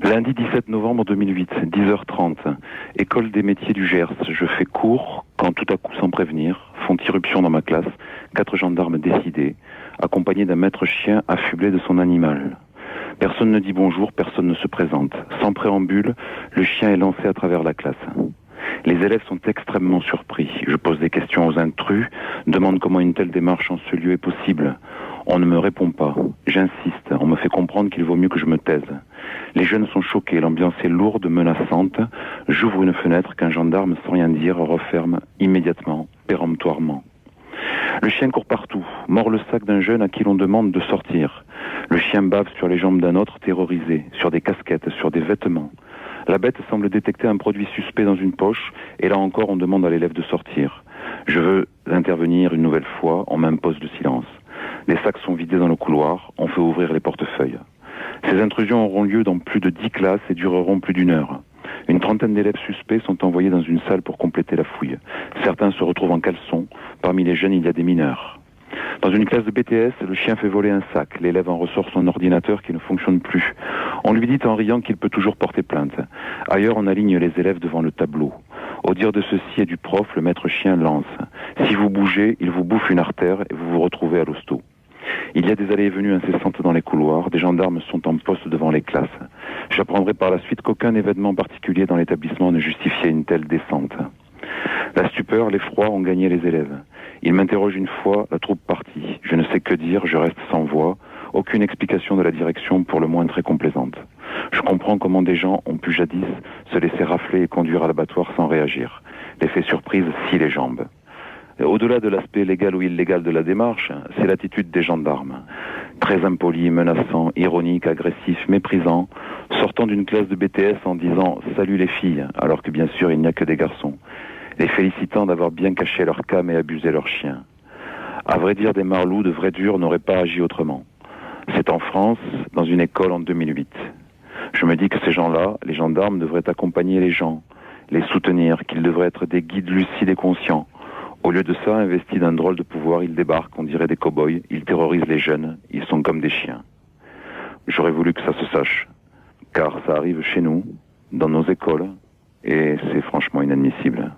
Lundi 17 novembre 2008, 10h30, école des métiers du Gers. Je fais cours quand tout à coup, sans prévenir, font irruption dans ma classe, 4 gendarmes décidés, accompagnés d'un maître chien affublé de son animal. Personne ne dit bonjour, personne ne se présente. Sans préambule, le chien est lancé à travers la classe. Les élèves sont extrêmement surpris. Je pose des questions aux intrus, demande comment une telle démarche en ce lieu est possible. On ne me répond pas. J'insiste. On me fait comprendre qu'il vaut mieux que je me taise. Les jeunes sont choqués. L'ambiance est lourde, menaçante. J'ouvre une fenêtre qu'un gendarme, sans rien dire, referme immédiatement, péremptoirement. Le chien court partout, mord le sac d'un jeune à qui l'on demande de sortir. Le chien bave sur les jambes d'un autre terrorisé, sur des casquettes, sur des vêtements. La bête semble détecter un produit suspect dans une poche, et là encore on demande à l'élève de sortir. Je veux intervenir une nouvelle fois, on m'impose le silence. Les sacs sont vidés dans le couloir, on fait ouvrir les portefeuilles. Ces intrusions auront lieu dans plus de 10 classes et dureront plus d'1 heure. Une trentaine d'élèves suspects sont envoyés dans une salle pour compléter la fouille. Certains se retrouvent en caleçon. Parmi les jeunes, il y a des mineurs. Dans une classe de BTS, le chien fait voler un sac. L'élève en ressort son ordinateur qui ne fonctionne plus. On lui dit en riant qu'il peut toujours porter plainte. Ailleurs, on aligne les élèves devant le tableau. Au dire de ceci et du prof, le maître chien lance. Si vous bougez, il vous bouffe une artère et vous vous retrouvez à l'hosto. Il y a des allées et venues incessantes dans les couloirs, des gendarmes sont en poste devant les classes. J'apprendrai par la suite qu'aucun événement particulier dans l'établissement ne justifiait une telle descente. La stupeur, l'effroi ont gagné les élèves. Ils m'interrogent une fois, la troupe partie. Je ne sais que dire, je reste sans voix. Aucune explication de la direction, pour le moins très complaisante. Je comprends comment des gens ont pu jadis se laisser rafler et conduire à l'abattoir sans réagir. L'effet surprise scie les jambes. Au-delà de l'aspect légal ou illégal de la démarche, c'est l'attitude des gendarmes. Très impoli, menaçant, ironique, agressif, méprisant, sortant d'une classe de BTS en disant « Salut les filles », alors que bien sûr il n'y a que des garçons. Les félicitant d'avoir bien caché leur cam et abusé leur chien. À vrai dire, des marlous de vrais durs n'auraient pas agi autrement. C'est en France, dans une école en 2008. Je me dis que ces gens-là, les gendarmes, devraient accompagner les gens, les soutenir, qu'ils devraient être des guides lucides et conscients. Au lieu de ça, investis d'un drôle de pouvoir, ils débarquent, on dirait des cow-boys, ils terrorisent les jeunes, ils sont comme des chiens. J'aurais voulu que ça se sache, car ça arrive chez nous, dans nos écoles, et c'est franchement inadmissible.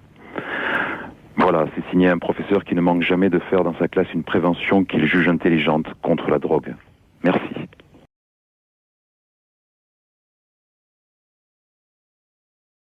Voilà, c'est signé un professeur qui ne manque jamais de faire dans sa classe une prévention qu'il juge intelligente contre la drogue. Merci.